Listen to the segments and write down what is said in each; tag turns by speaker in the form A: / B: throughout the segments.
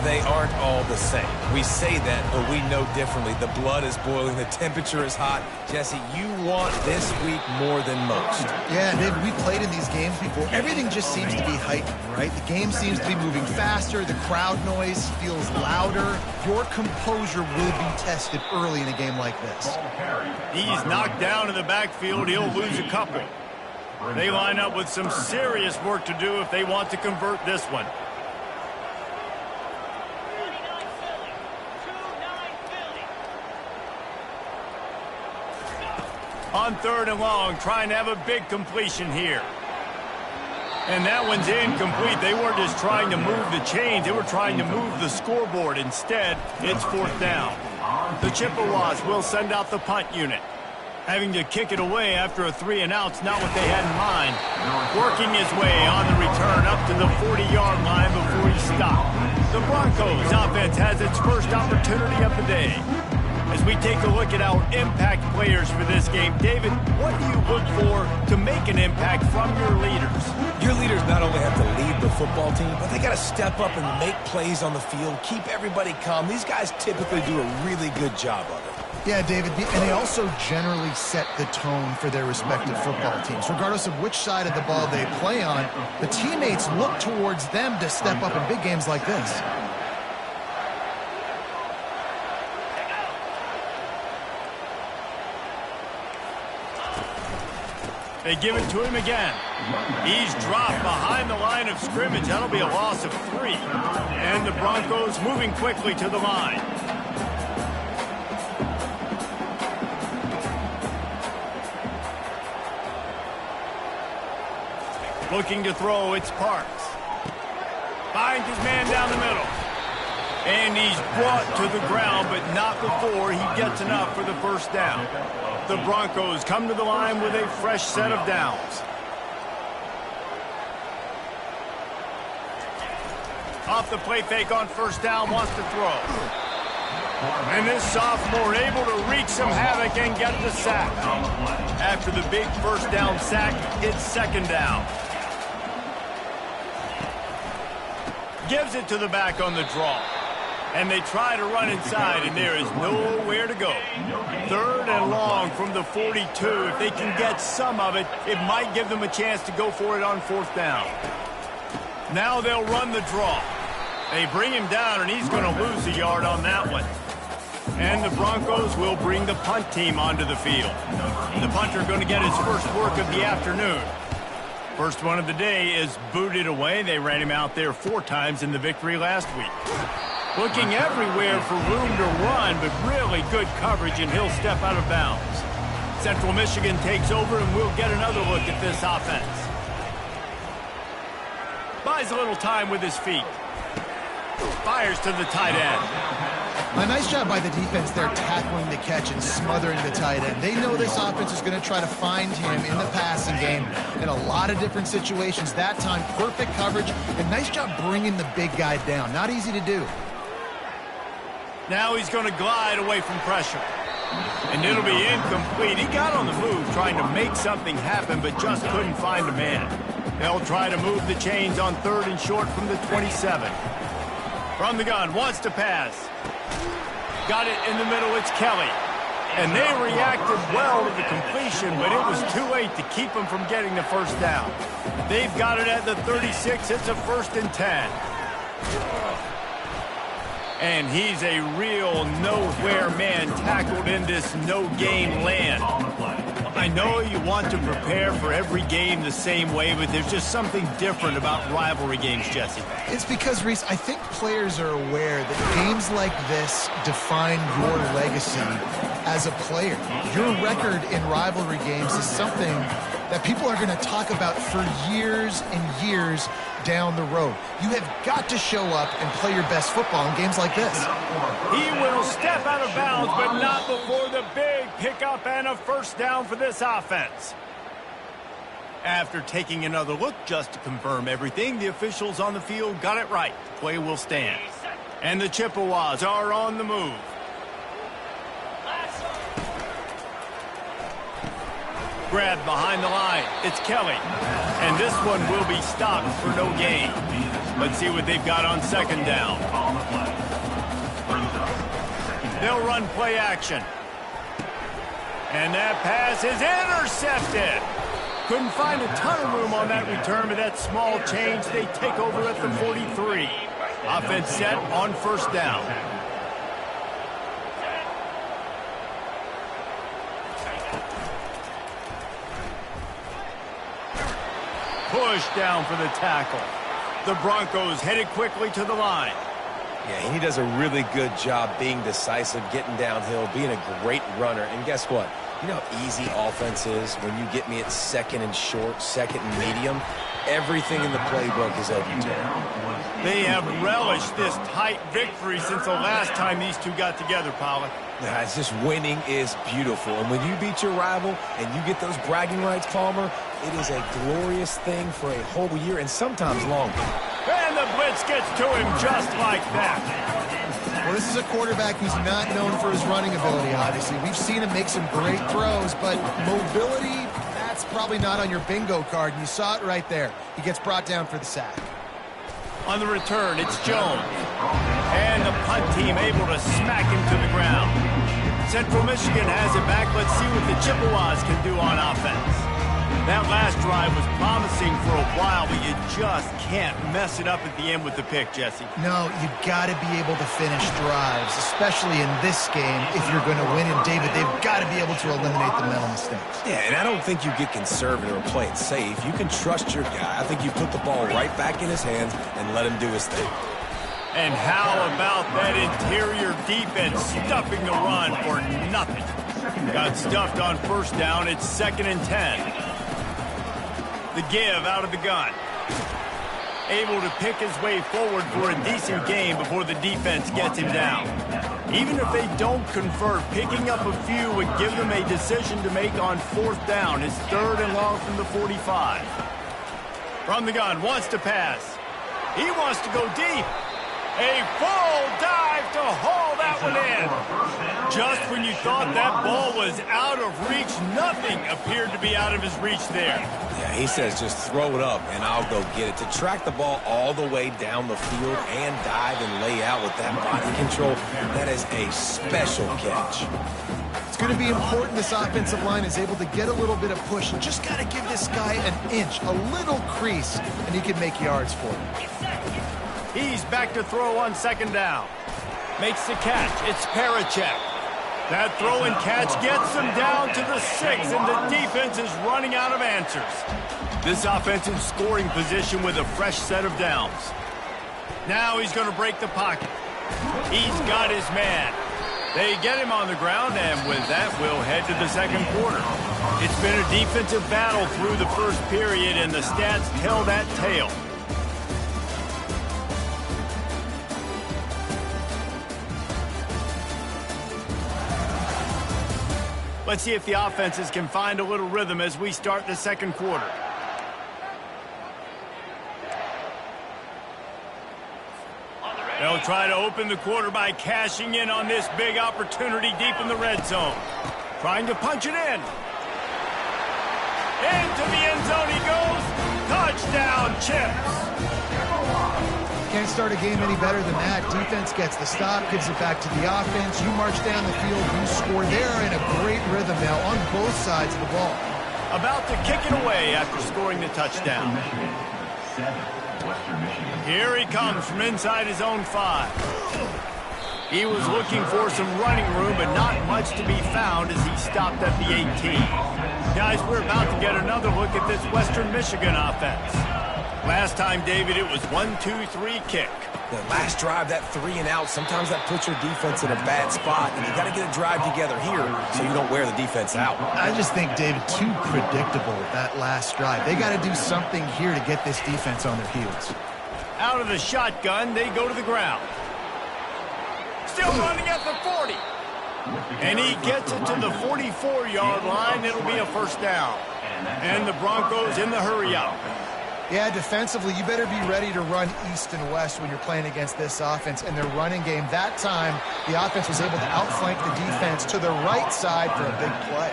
A: they aren't all the same. We say that, but we know differently. The blood is boiling. The temperature is hot. Jesse, you want this week more than most.
B: Yeah, David, we played in these games before. Everything just seems to be heightened, right? The game seems to be moving faster. The crowd noise feels louder. Your composure will be tested early in a game like this.
C: He's knocked down in the backfield. He'll lose a couple. They line up with some serious work to do if they want to convert this one. On 3rd and long, trying to have a big completion here. And that one's incomplete. They weren't just trying to move the chains. They were trying to move the scoreboard. Instead, it's 4th down. The Chippewas will send out the punt unit. Having to kick it away after a 3-and-out's not what they had in mind. Working his way on the return up to the 40-yard line before he stopped. The Broncos offense has its first opportunity of the day. As we take a look at our impact players for this game, David, what do you look for to make an impact from your leaders?
A: Your leaders not only have to lead the football team, but they got to step up and make plays on the field, keep everybody calm. These guys typically do a really good job of it.
B: Yeah, David, and they also generally set the tone for their respective football teams. Regardless of which side of the ball they play on, the teammates look towards them to step up in big games like this.
C: They give it to him again. He's dropped behind the line of scrimmage. That'll be a loss of 3. And the Broncos moving quickly to the line. Looking to throw, it's Parks. Finds his man down the middle. And he's brought to the ground, but not before he gets enough for the first down. The Broncos come to the line with a fresh set of downs. Off the play fake on 1st down, wants to throw. And this sophomore able to wreak some havoc and get the sack. After the big 1st down sack, it's 2nd down. Gives it to the back on the draw. And they try to run inside, and there is nowhere to go. 3rd and long from the 42. If they can get some of it, it might give them a chance to go for it on 4th down. Now they'll run the draw. They bring him down, and he's going to lose a yard on that one. And the Broncos will bring the punt team onto the field. The punter going to get his first work of the afternoon. First one of the day is booted away. They ran him out there 4 times in the victory last week. Looking everywhere for room to run, but really good coverage, and he'll step out of bounds. Central Michigan takes over, and we'll get another look at this offense. Buys a little time with his feet. Fires to the tight end.
B: A nice job by the defense there tackling the catch and smothering the tight end. They know this offense is going to try to find him in the passing game in a lot of different situations. That time, perfect coverage, and nice job bringing the big guy down. Not easy to do.
C: Now he's going to glide away from pressure. And it'll be incomplete. He got on the move trying to make something happen, but just couldn't find a man. They'll try to move the chains on 3rd and short from the 27. From the gun, wants to pass. Got it in the middle, it's Kelly. And they reacted well to the completion, but it was too late to keep them from getting the first down. They've got it at the 36. It's a 1st and 10. And he's a real nowhere man tackled in this no-game land. I know you want to prepare for every game the same way, but there's just something different about rivalry games, Jesse.
B: It's because, Reese, I think players are aware that games like this define your legacy as a player. Your record in rivalry games is something that people are going to talk about for years and years down the road. You have got to show up and play your best football in games like this.
C: He will step out of bounds, but not before the big pickup and a first down for this offense. After taking another look just to confirm everything, the officials on the field got it right. The play will stand. And the Chippewas are on the move. Grab behind the line. It's Kelly. And this one will be stopped for no gain. Let's see what they've got on second down. They'll run play action. And that pass is intercepted. Couldn't find a ton of room on that return, but that small change, they take over at the 43. Offense set on first down. Push down for the tackle. The Broncos headed quickly to the line.
A: Yeah, he does a really good job being decisive, getting downhill, being a great runner. And guess what? You know how easy offense is when you get me at second and short, second and medium? Everything in the playbook is open to him.
C: They have relished this tight victory since the last time these two got together, Pollard.
A: Yeah, it's just winning is beautiful. And when you beat your rival and you get those bragging rights, Palmer, it is a glorious thing for a whole year and sometimes longer.
C: And the blitz gets to him just like that.
B: Well, this is a quarterback who's not known for his running ability, obviously. We've seen him make some great throws, but mobility, that's probably not on your bingo card, and you saw it right there. He gets brought down for the sack.
C: On the return, it's Jones. And the punt team able to smack him to the ground. Central Michigan has it back. Let's see what the Chippewas can do on offense. That last drive was promising for a while, but you just can't mess it up at the end with the pick, Jesse.
B: No, you got to be able to finish drives, especially in this game if you're going to win. And, David, they've got to be able to eliminate the mental mistakes.
A: Yeah, and I don't think you get conservative or play it safe. You can trust your guy. I think you put the ball right back in his hands and let him do his thing.
C: And how about that interior defense stuffing the run for nothing? Got stuffed on first down. It's 2nd and 10. The give out of the gun. Able to pick his way forward for a decent gain before the defense gets him down. Even if they don't convert, picking up a few would give them a decision to make on 4th down. It's 3rd and long from the 45. From the gun, wants to pass. He wants to go deep. A full dive to haul that one in. Just when you thought that ball was out of reach, nothing appeared to be out of his reach there.
A: Yeah, he says just throw it up and I'll go get it. To track the ball all the way down the field and dive and lay out with that body control, that is a special catch.
B: It's going to be important this offensive line is able to get a little bit of push. Just got to give this guy an inch, a little crease, and he can make yards for him.
C: He's back to throw on 2nd down. Makes the catch. It's Parachek. That throw and catch gets him down to the 6, and the defense is running out of answers. This offense in scoring position with a fresh set of downs. Now he's going to break the pocket. He's got his man. They get him on the ground, and with that, we'll head to the 2nd quarter. It's been a defensive battle through the first period, and the stats tell that tale. Let's see if the offenses can find a little rhythm as we start the 2nd quarter. They'll try to open the quarter by cashing in on this big opportunity deep in the red zone. Trying to punch it in. Into the end zone he goes. Touchdown, Chips.
B: Can't start a game any better than that. Defense gets the stop, gives it back to the offense. You march down the field, you score. They're in a great rhythm now on both sides of the ball.
C: About to kick it away after scoring the touchdown. Here he comes from inside his own 5. He was looking for some running room, but not much to be found as he stopped at the 18. Guys, we're about to get another look at this Western Michigan offense. Last time, David, it was 1-2-3 kick.
A: The last drive, that 3 and out, sometimes that puts your defense in a bad spot, and you got to get a drive together here so you don't wear the defense out.
B: I just think, David, too predictable, that last drive. They got to do something here to get this defense on their heels.
C: Out of the shotgun, they go to the ground. Still running at the 40. And he gets it to the 44-yard line. It'll be a 1st down. And the Broncos in the hurry-up.
B: Yeah, defensively, you better be ready to run east and west when you're playing against this offense and their running game. That time, the offense was able to outflank the defense to the right side for a big play.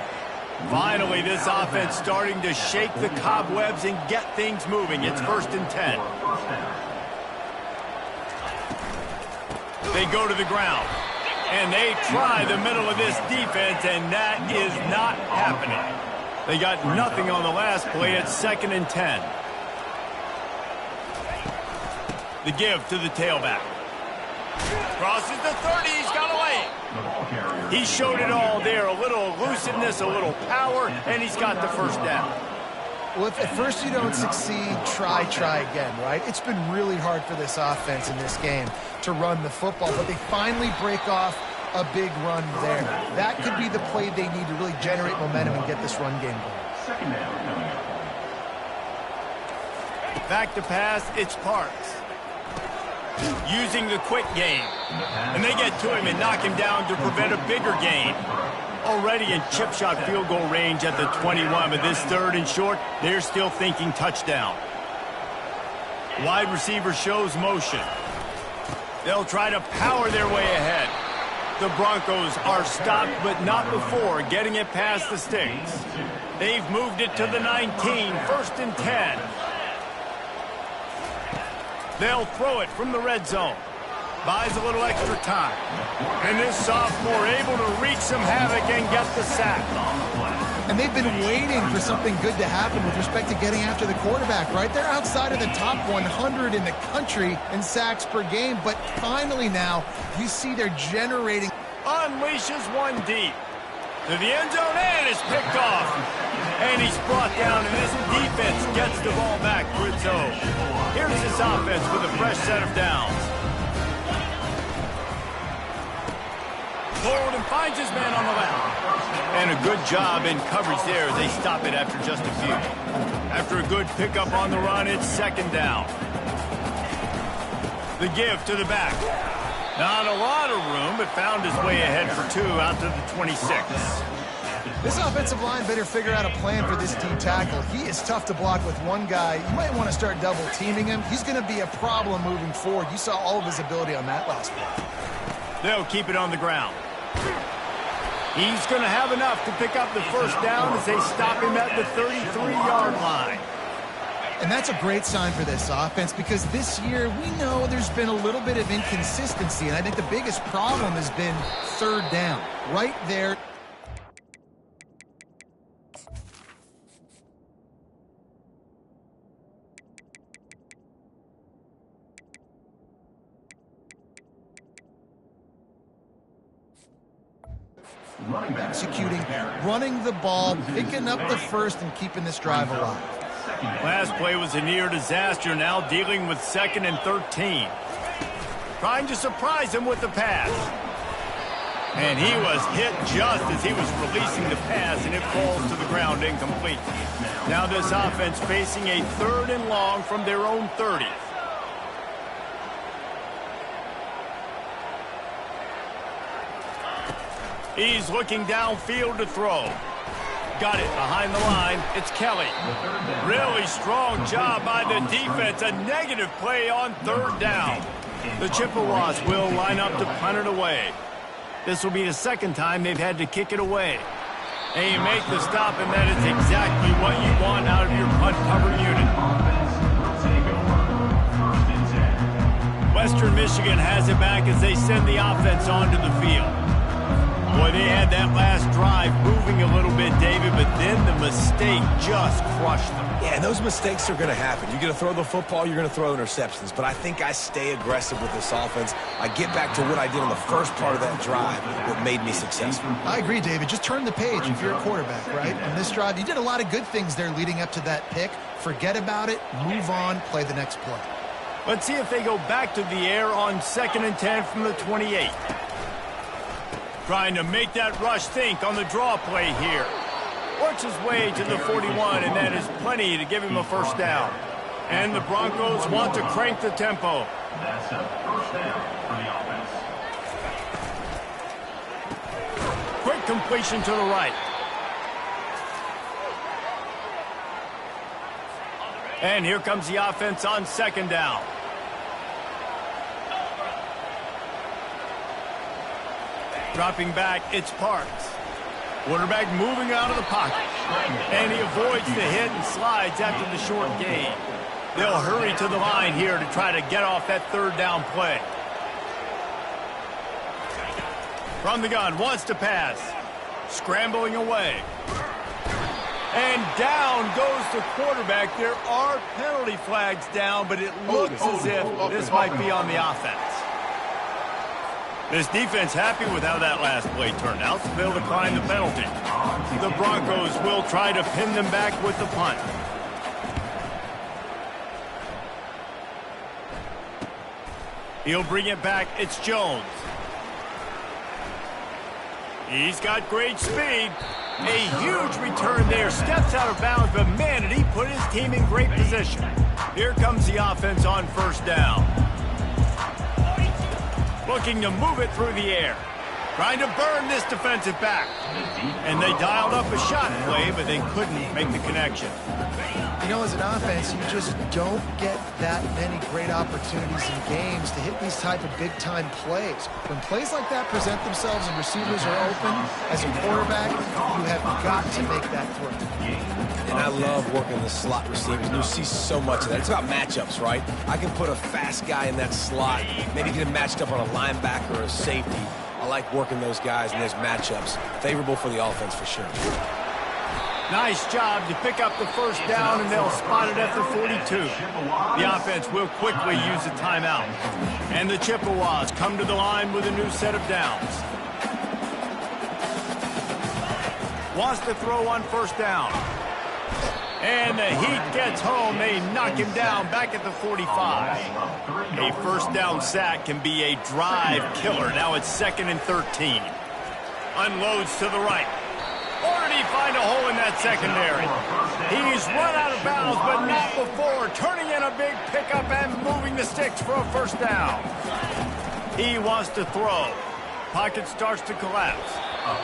C: Finally, this offense starting to shake the cobwebs and get things moving. It's 1st and 10. They go to the ground. And they try the middle of this defense, and that is not happening. They got nothing on the last play at 2nd and 10. The give to the tailback. Crosses the 30, he's got away. He showed it all there, a little elusiveness, a little power, and he's got the first down.
B: Well, if at first you don't succeed, try again, right? It's been really hard for this offense in this game to run the football, but they finally break off a big run there. That could be the play they need to really generate momentum and get this run game going.
C: Back to pass, it's Parks. Using the quick game. And they get to him and knock him down to prevent a bigger gain. Already in chip shot field goal range at the 21, but this 3rd and short, they're still thinking touchdown. Wide receiver shows motion. They'll try to power their way ahead. The Broncos are stopped, but not before getting it past the sticks. They've moved it to the 19, 1st and 10. They'll throw it from the red zone. Buys a little extra time. And this sophomore able to wreak some havoc and get the sack.
B: And they've been waiting for something good to happen with respect to getting after the quarterback, right? They're outside of the top 100 in the country in sacks per game, but finally now you see they're generating.
C: Unleashes one deep. To the end zone, and it's picked off. And he's brought down, and this defense gets the ball back for its own. Here's this offense with a fresh set of downs. Forward and finds his man on the left. And a good job in coverage there as they stop it after just a few. After a good pickup on the run, it's 2nd down. The give to the back. Not a lot of room, but found his way ahead for 2 out to the 26.
B: This offensive line better figure out a plan for this D tackle. He is tough to block with one guy. You might want to start double teaming him. He's going to be a problem moving forward. You saw all of his ability on that last play.
C: They'll keep it on the ground. He's going to have enough to pick up the first down as they stop him at the 33-yard line.
B: And that's a great sign for this offense because this year we know there's been a little bit of inconsistency, and I think the biggest problem has been 3rd down. Right there. Executing, running the ball, picking up the first, and keeping this drive alive.
C: Last play was a near disaster, now dealing with 2nd and 13. Trying to surprise him with the pass. And he was hit just as he was releasing the pass, and it falls to the ground incomplete. Now this offense facing a 3rd and long from their own 30. He's looking downfield to throw. Got it behind the line. It's Kelly. Really strong job by the defense. A negative play on 3rd down. The Chippewas will line up to punt it away. This will be the 2nd time they've had to kick it away. And you make the stop, and that is exactly what you want out of your punt cover unit. Western Michigan has it back as they send the offense onto the field. Boy, they had that last drive moving a little bit, David, but then the mistake just crushed them.
A: Yeah, and those mistakes are going to happen. You're going to throw the football, you're going to throw interceptions. But I think I stay aggressive with this offense. I get back to what I did on the first part of that drive that made me successful.
B: I agree, David. Just turn the page if you're a quarterback, right? On this drive, you did a lot of good things there leading up to that pick. Forget about it, move on, play the next play.
C: Let's see if they go back to the air on 2nd and 10 from the 28. Trying to make that rush think on the draw play here. Works his way to the 41, and that is plenty to give him a first down. And the Broncos want to crank the tempo. That's a first down for the offense. Quick completion to the right. And here comes the offense on 2nd down. Dropping back, it's Parks. Quarterback moving out of the pocket. And he avoids the hit and slides after the short gain. They'll hurry to the line here to try to get off that 3rd down play. From the gun, wants to pass. Scrambling away. And down goes the quarterback. There are penalty flags down, but it looks as if this might be on the offense. This defense happy with how that last play turned out, so they'll decline the penalty. The Broncos will try to pin them back with the punt. He'll bring it back. It's Jones. He's got great speed. A huge return there. Steps out of bounds, but man, did he put his team in great position. Here comes the offense on first down. Looking to move it through the air. Trying to burn this defensive back. And they dialed up a shot play, but they couldn't make the connection.
B: You know, as an offense, you just don't get that many great opportunities in games to hit these type of big-time plays. When plays like that present themselves and receivers are open, as a quarterback, you have got to make that throw.
A: And I love working the slot receivers. You see so much of that. It's about matchups, right? I can put a fast guy in that slot, maybe get him matched up on a linebacker or a safety. I like working those guys in those matchups. Favorable for the offense for sure.
C: Nice job to pick up the first down, and they'll spot it at the 42. The offense will quickly use a timeout. And the Chippewas come to the line with a new set of downs. Wants to throw on first down. And the Heat gets home. They knock him down back at the 45. A first down sack can be a drive killer. Now it's 2nd and 13. Unloads to the right. Or did he find a hole in that secondary? He's run out of bounds, but not before. Turning in a big pickup and moving the sticks for a first down. He wants to throw. Pocket starts to collapse.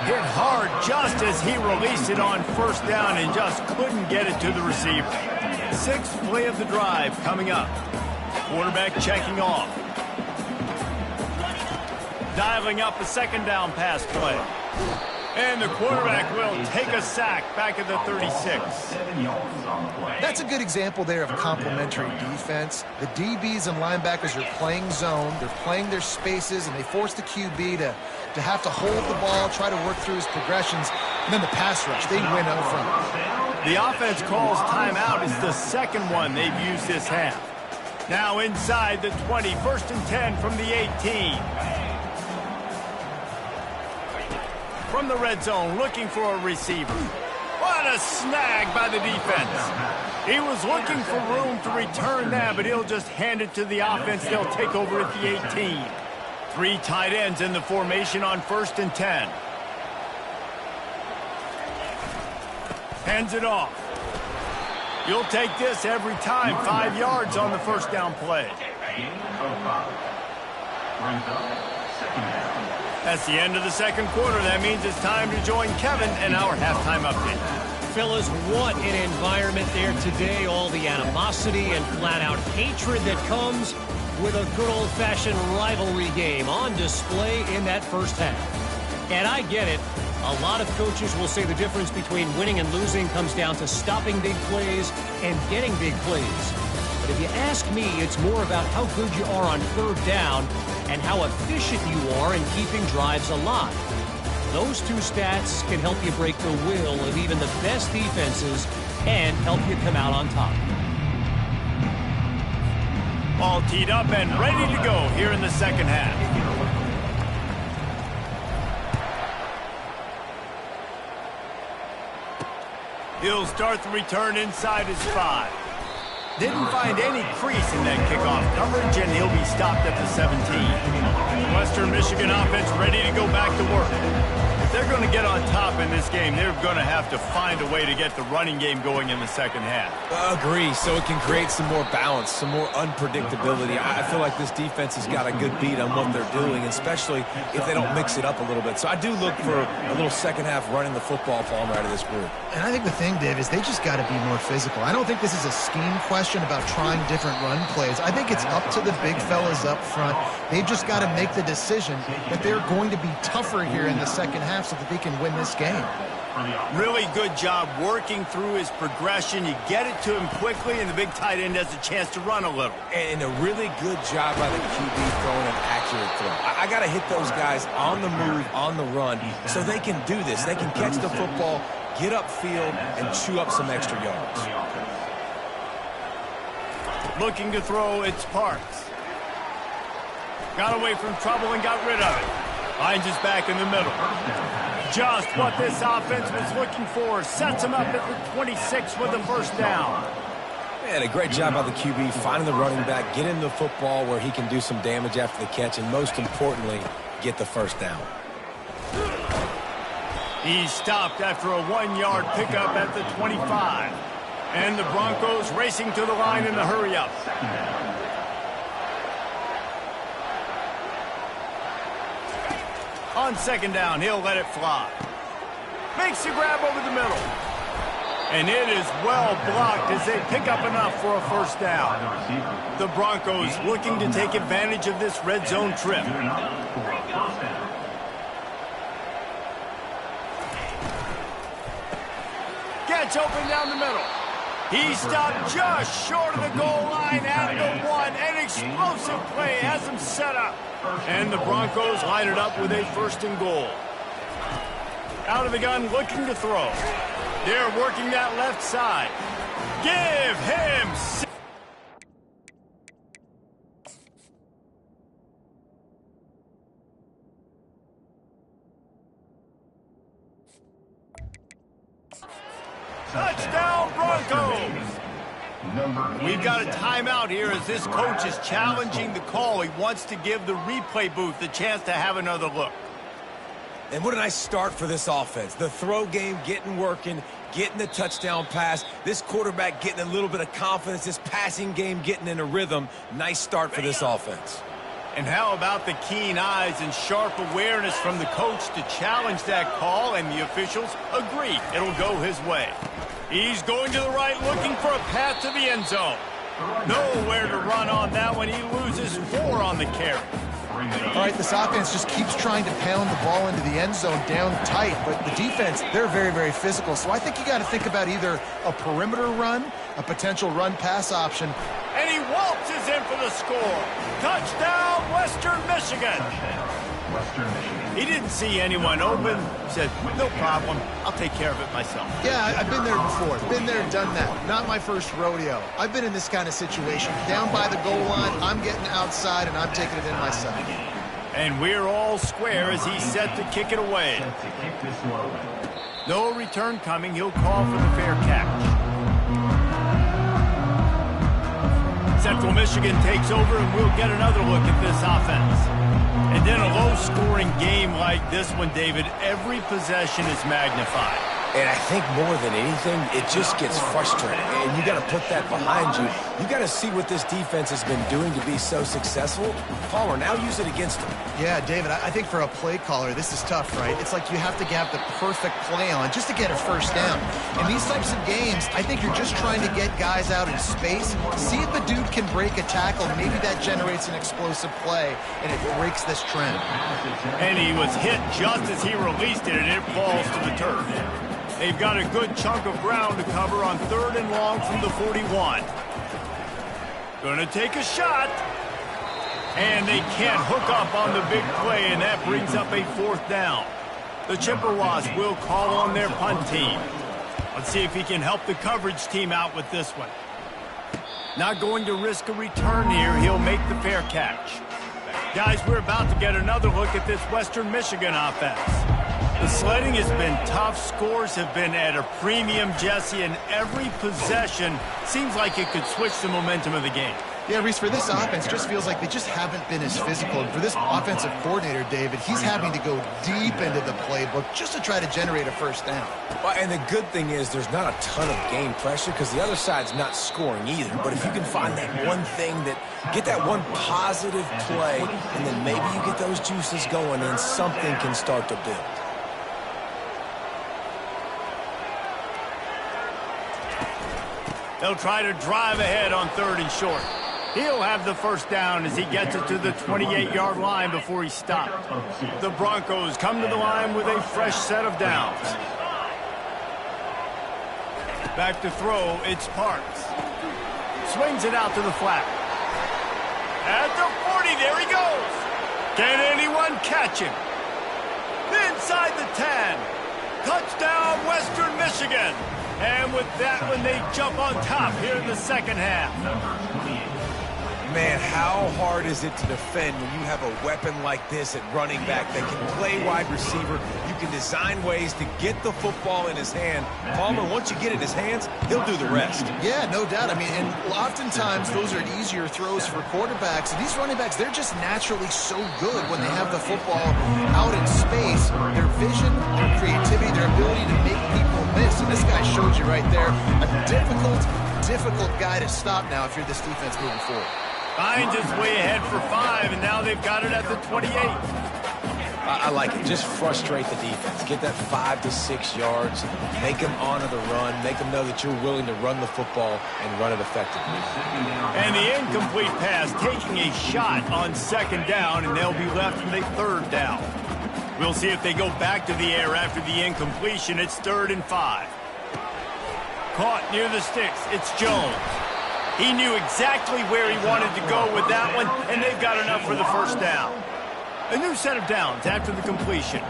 C: Hit hard just as he released it on first down and just couldn't get it to the receiver. 6th play of the drive coming up. Quarterback checking off. Dialing up a 2nd down pass play. And the quarterback will take a sack back at the 36.
B: That's a good example there of complementary defense. The DBs and linebackers are playing zone. They're playing their spaces, and they force the QB to have to hold the ball, try to work through his progressions, and then the pass rush. They win up front.
C: The offense calls timeout. It's the second one they've used this half. Now inside the 20, 1st and 10 from the 18. From the red zone, looking for a receiver. What a snag by the defense. He was looking for room to return that, but he'll just hand it to the offense. They'll take over at the 18. 3 tight ends in the formation on 1st and 10. Hands it off. You'll take this every time. 5 yards on the first down play. That's the end of the second quarter. That means it's time to join Kevin in our halftime update.
D: Fellas, what an environment there today. All the animosity and flat-out hatred that comes with a good old-fashioned rivalry game on display in that first half. And I get it. A lot of coaches will say the difference between winning and losing comes down to stopping big plays and getting big plays. But if you ask me, it's more about how good you are on 3rd down and how efficient you are in keeping drives alive. Those 2 stats can help you break the will of even the best defenses and help you come out on top.
C: All teed up and ready to go here in the second half. He'll start the return inside his 5. Didn't find any crease in that kickoff coverage, and he'll be stopped at the 17. Western Michigan offense ready to go back to work. If they're going to get on top in this game, they're going to have to find a way to get the running game going in the second half.
A: Agree, so it can create some more balance, some more unpredictability. I feel like this defense has got a good beat on what they're doing, especially if they don't mix it up a little bit. So I do look for a little second half running the football from out of this group.
B: And I think the thing, Dave, is they just got to be more physical. I don't think this is a scheme question about trying different run plays. I think it's up to the big fellas up front. They've just got to make the decision that they're going to be tougher here in the second half so that they can win this game.
C: Really good job working through his progression. You get it to him quickly, and the big tight end has a chance to run a little.
A: And a really good job by the QB throwing an accurate throw. I got to hit those guys on the move, on the run, so they can do this. They can catch the football, get upfield, and chew up some extra yards.
C: Looking to throw, it's Parks. Got away from trouble and got rid of it. Finds his back in the middle. Just what this offense was looking for. Sets him up at the 26 with the first down.
A: Man, a great job by the QB finding the running back, get him the football where he can do some damage after the catch, and most importantly, get the first down.
C: He's stopped after a 1-yard pickup at the 25. And the Broncos racing to the line in the hurry-up. On second down, he'll let it fly. Makes the grab over the middle. And it is well blocked as they pick up enough for a first down. The Broncos looking to take advantage of this red zone trip. Gets open down the middle. He stopped just short of the goal line at the 1. An explosive play has him set up. And the Broncos line it up with a first and goal. Out of the gun, looking to throw. They're working that left side. Give him 6. Touchdown, Broncos! We've got a timeout here as this coach is challenging the call. He wants to give the replay booth the chance to have another look.
A: And what a nice start for this offense. The throw game getting working, getting the touchdown pass. This quarterback getting a little bit of confidence. This passing game getting in a rhythm. Nice start for this offense.
C: And how about the keen eyes and sharp awareness from the coach to challenge that call, and the officials agree it'll go his way. He's going to the right, looking for a path to the end zone. Nowhere to run on that one. He loses 4 on the carry.
B: All right, this offense just keeps trying to pound the ball into the end zone down tight, but the defense, they're very, very physical. So I think you got to think about either a perimeter run, a potential run-pass option.
C: And he waltzes in for the score. Touchdown, Western Michigan. He didn't see anyone open. Said, no problem. I'll take care of it myself.
B: Yeah, I've been there before. Been there, done that. Not my first rodeo. I've been in this kind of situation. Down by the goal line, I'm getting outside, and I'm taking it in myself.
C: And we're all square as he's set to kick it away. No return coming. He'll call for the fair catch. Central Michigan takes over, and we'll get another look at this offense. And in a low-scoring game like this one, David, every possession is magnified.
A: And I think more than anything, it just gets frustrating. And you got to put that behind you. You got to see what this defense has been doing to be so successful. Palmer, now use it against them.
B: Yeah, David, I think for a play caller, this is tough, right? It's like you have to have the perfect play on just to get a first down. In these types of games, I think you're just trying to get guys out in space, see if a dude can break a tackle. Maybe that generates an explosive play, and it breaks this trend.
C: And he was hit just as he released it, and it falls to the turf. They've got a good chunk of ground to cover on 3rd and long from the 41. Gonna take a shot. And they can't hook up on the big play, and that brings up a 4th down. The Chippewas will call on their punt team. Let's see if he can help the coverage team out with this one. Not going to risk a return here. He'll make the fair catch. Guys, we're about to get another look at this Western Michigan offense. The sledding has been tough. Scores have been at a premium, Jesse, and every possession seems like it could switch the momentum of the game.
B: Yeah, Reese, for this offense, just feels like they just haven't been as physical. And for this offensive coordinator, David, he's having to go deep into the playbook just to try to generate a first down.
A: Well, and the good thing is there's not a ton of game pressure because the other side's not scoring either. But if you can find that one thing get that one positive play, and then maybe you get those juices going and something can start to build.
C: They'll try to drive ahead on 3rd and short. He'll have the first down as he gets it to the 28-yard line before he stopped. The Broncos come to the line with a fresh set of downs. Back to throw, it's Parks. Swings it out to the flat. At the 40, there he goes. Can anyone catch him? Inside the 10. Touchdown, Western Michigan. And with that one, they jump on top here in the second half.
A: Man, how hard is it to defend when you have a weapon like this at running back that can play wide receiver? You can design ways to get the football in his hand. Palmer, once you get it in his hands, he'll do the rest.
B: Yeah, no doubt. I mean, and oftentimes those are easier throws for quarterbacks. And these running backs, they're just naturally so good when they have the football out in space. Their vision, their creativity, their ability to make people miss. And this guy showed you right there, a difficult guy to stop now if you're this defense moving forward.
C: Finds his way ahead for 5, and now they've got it at the 28.
A: I like it. Just frustrate the defense. Get that 5 to 6 yards. Make them honor the run. Make them know that you're willing to run the football and run it effectively.
C: And the incomplete pass taking a shot on second down, and they'll be left with a third down. We'll see if they go back to the air after the incompletion. It's 3rd and 5. Caught near the sticks. It's Jones. He knew exactly where he wanted to go with that one, and they've got enough for the first down. A new set of downs after the completion.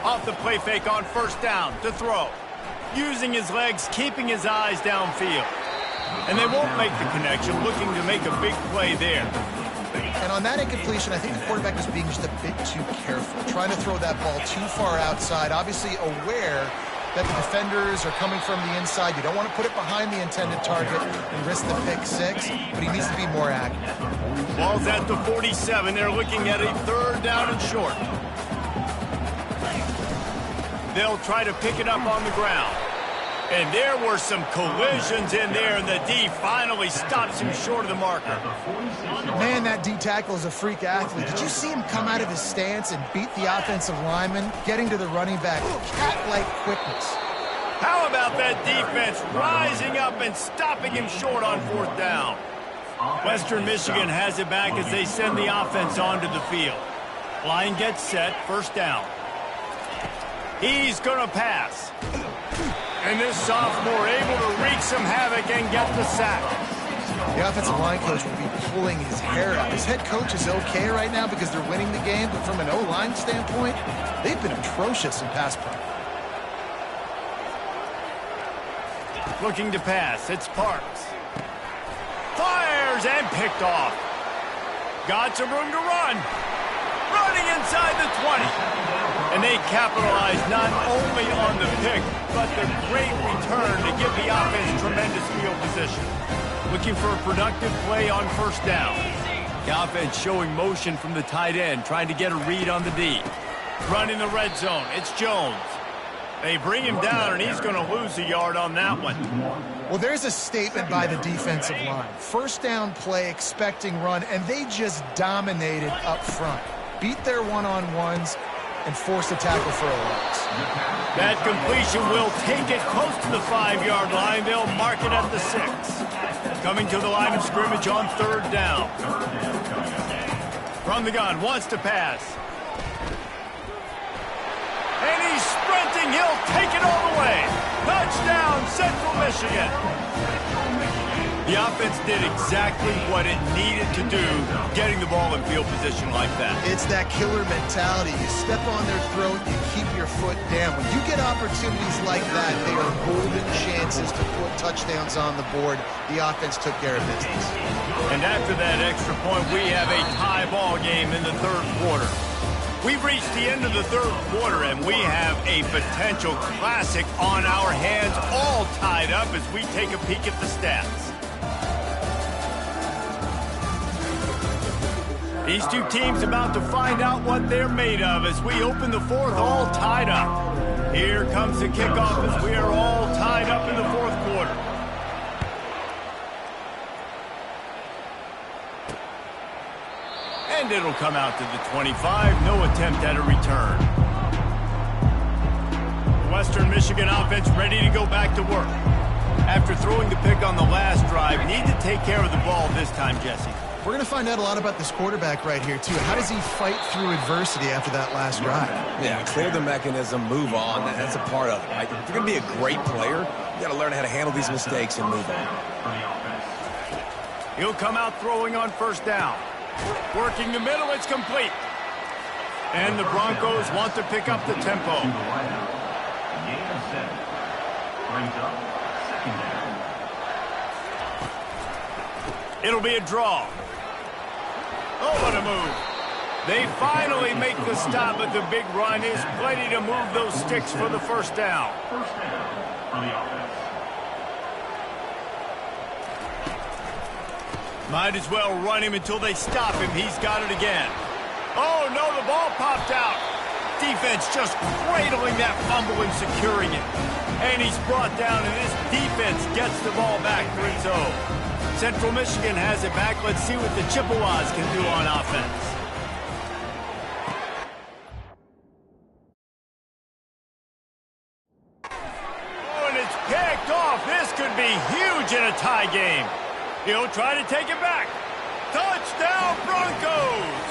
C: Off the play fake on first down to throw. Using his legs, keeping his eyes downfield. And they won't make the connection, looking to make a big play there.
B: And on that incompletion, I think the quarterback was being just a bit too careful, trying to throw that ball too far outside, obviously aware that the defenders are coming from the inside. You don't want to put it behind the intended target and risk the pick 6, but he needs to be more accurate.
C: Ball's at the 47. They're looking at a 3rd down and short. They'll try to pick it up on the ground. And there were some collisions in there, and the D finally stops him short of the marker.
B: Man, that D tackle is a freak athlete. Did you see him come out of his stance and beat the offensive lineman, getting to the running back? Cat-like quickness.
C: How about that defense rising up and stopping him short on 4th down? Western Michigan has it back as they send the offense onto the field. Line gets set, 1st down. He's going to pass. And this sophomore able to wreak some havoc and get the sack.
B: The offensive line coach will be pulling his hair out. His head coach is okay right now because they're winning the game, but from an O-line standpoint, they've been atrocious in pass pro.
C: Looking to pass, it's Parks. Fires and picked off. Got some room to run. Running inside the 20. And they capitalize not only on the pick, but the great return to give the offense tremendous field position. Looking for a productive play on 1st down. The offense showing motion from the tight end, trying to get a read on the D. Run in the red zone. It's Jones. They bring him down, and he's going to lose a yard on that one.
B: Well, there's a statement by the defensive line. 1st down play, expecting run, and they just dominated up front. Beat their one-on-ones and force a tackle for a loss.
C: That completion will take it close to the 5-yard line. They'll mark it at the 6. Coming to the line of scrimmage on 3rd down. From the gun, wants to pass. And he's sprinting. He'll take it all the way. Touchdown, Central Michigan. The offense did exactly what it needed to do, getting the ball in field position like that.
B: It's that killer mentality. You step on their throat, you keep your foot down. When you get opportunities like that, they are golden chances to put touchdowns on the board. The offense took care of business.
C: And after that extra point, we have a tie ball game in the 3rd quarter. We've reached the end of the 3rd quarter, and we have a potential classic on our hands, all tied up as we take a peek at the stats. These two teams about to find out what they're made of as we open the 4th, all tied up. Here comes the kickoff as we are all tied up in the 4th quarter. And it'll come out to the 25. No attempt at a return. Western Michigan offense ready to go back to work. After throwing the pick on the last drive, need to take care of the ball this time, Jesse.
B: We're going to find out a lot about this quarterback right here, too. How does he fight through adversity after that last drive?
A: Yeah, clear the mechanism, move on. That's a part of it, right? If you're going to be a great player, you got to learn how to handle these mistakes and move on.
C: He'll come out throwing on first down. Working the middle, it's complete. And the Broncos want to pick up the tempo. It'll be a draw. Oh, what a move. They finally make the stop, but the big run is plenty to move those sticks for the first down.
E: First down for the offense.
C: Might as well run him until they stop him. He's got it again. Oh, no, the ball popped out. Defense just cradling that fumble and securing it. And he's brought down, and this defense gets the ball back for its own. Central Michigan has it back. Let's see what the Chippewas can do on offense. Oh, and it's picked off. This could be huge in a tie game. He'll try to take it back. Touchdown, Broncos!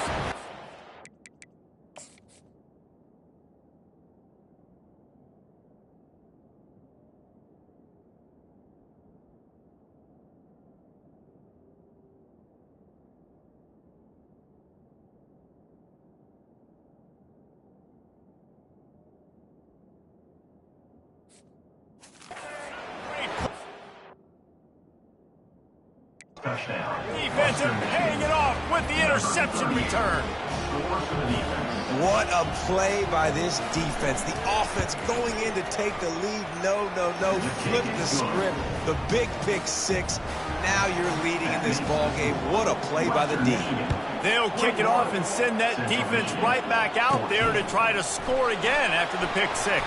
E: Touchdown.
C: Defensive paying it off with the interception return.
A: What a play by this defense. The offense going in to take the lead. No. Flip the script. The big pick six. Now you're leading in this ball game. What a play by the D.
C: They'll kick it off and send that defense right back out there to try to score again after the pick six.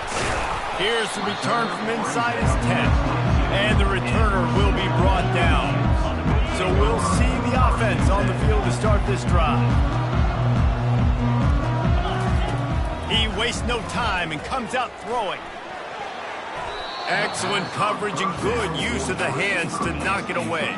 C: Here's the return from inside his 10. And the returner will be brought down. So we'll see the offense on the field to start this drive. He wastes no time and comes out throwing. Excellent coverage and good use of the hands to knock it away.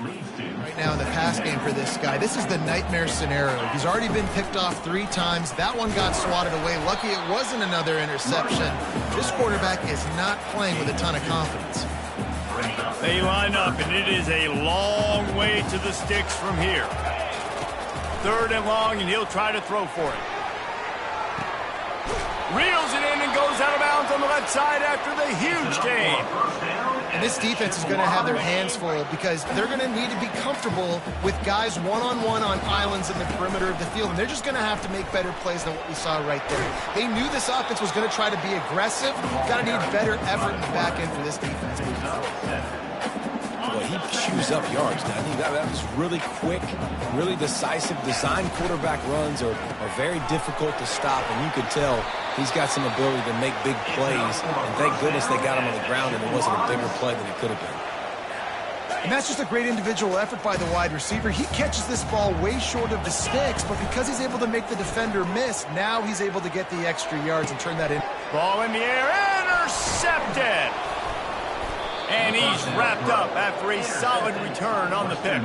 B: Right now in the pass game for this guy, this is the nightmare scenario. He's already been picked off 3 times. That one got swatted away. Lucky it wasn't another interception. This quarterback is not playing with a ton of confidence.
C: They line up, and it is a long way to the sticks from here. 3rd and long, and he'll try to throw for it. Reels it in and goes out of bounds on the left side after the huge gain.
B: And this defense is going to have their hands full because they're going to need to be comfortable with guys one-on-one on islands in the perimeter of the field. And they're just going to have to make better plays than what we saw right there. They knew this offense was going to try to be aggressive. Got to need better effort in the back end for this defense.
A: Well, he chews up yards, doesn't he? That was really quick, really decisive. Design quarterback runs are very difficult to stop, and you could tell he's got some ability to make big plays. And thank goodness they got him on the ground and it wasn't a bigger play than it could have been.
B: And that's just a great individual effort by the wide receiver. He catches this ball way short of the sticks, but because he's able to make the defender miss, now he's able to get the extra yards and turn that in.
C: Ball in the air, intercepted! And he's wrapped up after a solid return on the pick.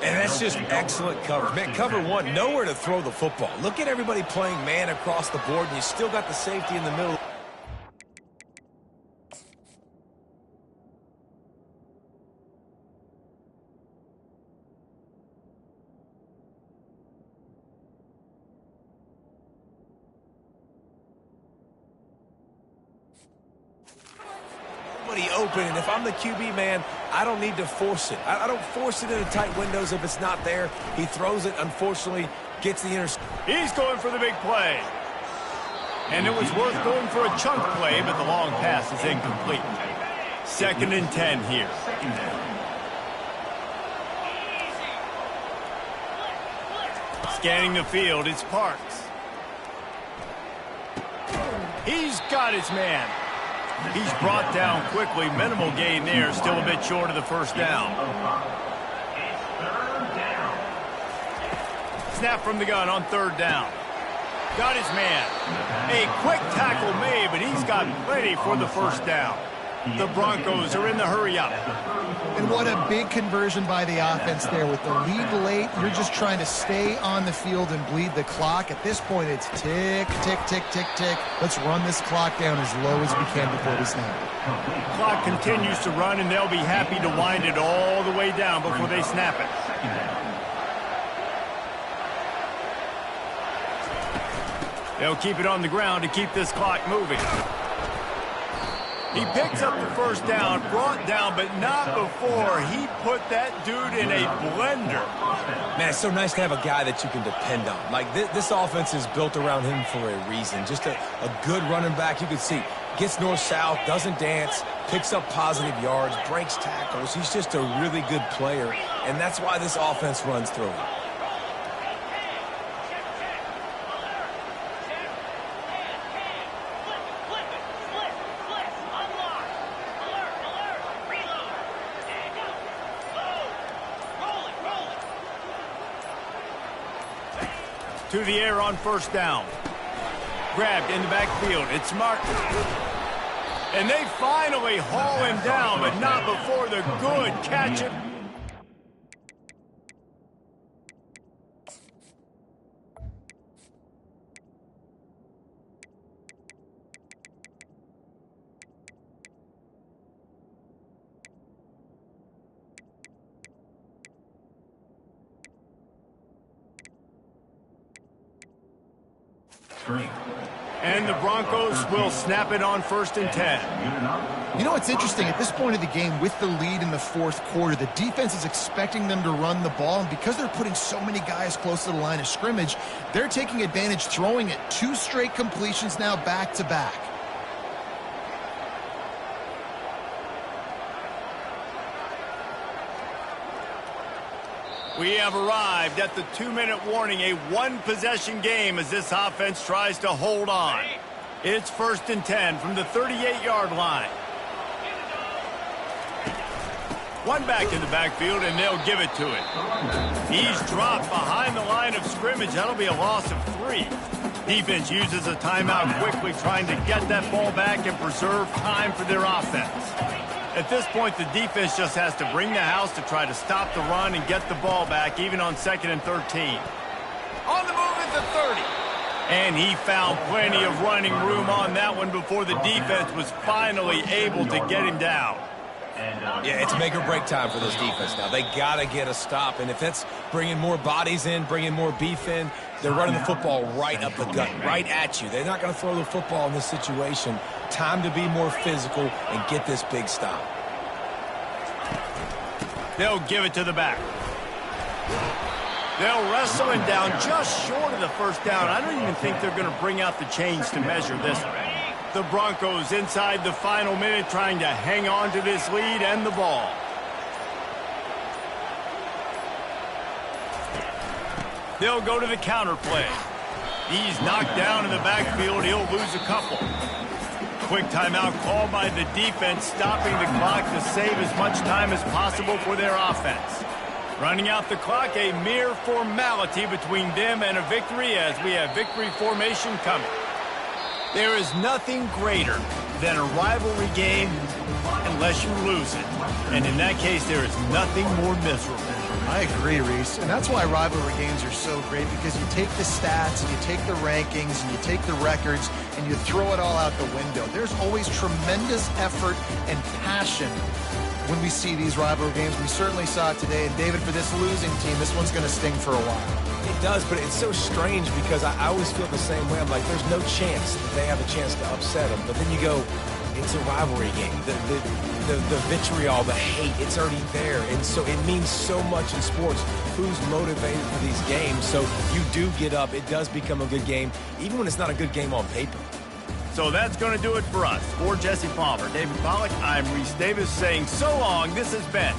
A: And that's just excellent coverage. Man, cover one, nowhere to throw the football. Look at everybody playing man across the board, and you still got the safety in the middle. Open, and if I'm the QB, man, I don't need to force it. I don't force it into tight windows if it's not there. He throws it, unfortunately, gets the interception.
C: He's going for the big play. And it was worth going for a chunk play, but the long pass is incomplete. 2nd and 10 here. Scanning the field, it's Parks. He's got his man. He's brought down quickly. Minimal gain there. Still a bit short of the first down. Snap from the gun on 3rd down. Got his man. A quick tackle made, but he's got plenty for the first down. The Broncos are in the hurry-up.
B: And what a big conversion by the offense there. With the lead late, you're just trying to stay on the field and bleed the clock. At this point, it's tick, tick, tick, tick, tick. Let's run this clock down as low as we can before we snap.
C: Clock continues to run, and they'll be happy to wind it all the way down before they snap it. They'll keep it on the ground to keep this clock moving. He picks up the first down, brought down, but not before he put that dude in a blender.
A: Man, it's so nice to have a guy that you can depend on. Like, this offense is built around him for a reason. Just a good running back. You can see, gets north-south, doesn't dance, picks up positive yards, breaks tackles. He's just a really good player, and that's why this offense runs through him.
C: To the air on first down. Grabbed in the backfield. It's Martin. And they finally haul him down, but not before the good catch. And the Broncos will snap it on 1st and 10.
B: You know what's interesting? At this point of the game, with the lead in the fourth quarter, the defense is expecting them to run the ball, and because they're putting so many guys close to the line of scrimmage, they're taking advantage, throwing it 2 straight completions now back-to-back.
C: We have arrived at the 2-minute warning, a one-possession game as this offense tries to hold on. It's 1st and 10 from the 38-yard line. One back in the backfield, and they'll give it to him. He's dropped behind the line of scrimmage. That'll be a loss of 3. Defense uses a timeout quickly, trying to get that ball back and preserve time for their offense. At this point, the defense just has to bring the house to try to stop the run and get the ball back, even on 2nd and 13. On the move at the 30. And he found plenty of running room on that one before the defense was finally able to get him down.
A: Yeah, it's make or break time for this defense now. They got to get a stop, and if that's bringing more bodies in, bringing more beef in, they're running the football right up the gut, right at you. They're not going to throw the football in this situation. Time to be more physical and get this big stop.
C: They'll give it to the back. They'll wrestle him down just short of the first down. I don't even think they're going to bring out the chains to measure this one. The Broncos inside the final minute trying to hang on to this lead and the ball. They'll go to the counter play. He's knocked down in the backfield. He'll lose a couple. Quick timeout called by the defense, stopping the clock to save as much time as possible for their offense. Running out the clock, a mere formality between them and a victory as we have victory formation coming. There is nothing greater than a rivalry game unless you lose it. And in that case, there is nothing more miserable.
B: I agree, Reese. And that's why rivalry games are so great, because you take the stats and you take the rankings and you take the records and you throw it all out the window. There's always tremendous effort and passion when we see these rivalry games. We certainly saw it today. And David, for this losing team, this one's going to sting for a while.
A: It does, but it's so strange because I always feel the same way. I'm like, there's no chance that they have a chance to upset them. But then you go, it's a rivalry game. The vitriol, the hate, it's already there. And so it means so much in sports. Who's motivated for these games? So you do get up. It does become a good game, even when it's not a good game on paper.
C: So that's going to do it for us. For Jesse Palmer, David Pollack, I'm Reese Davis saying so long. This has been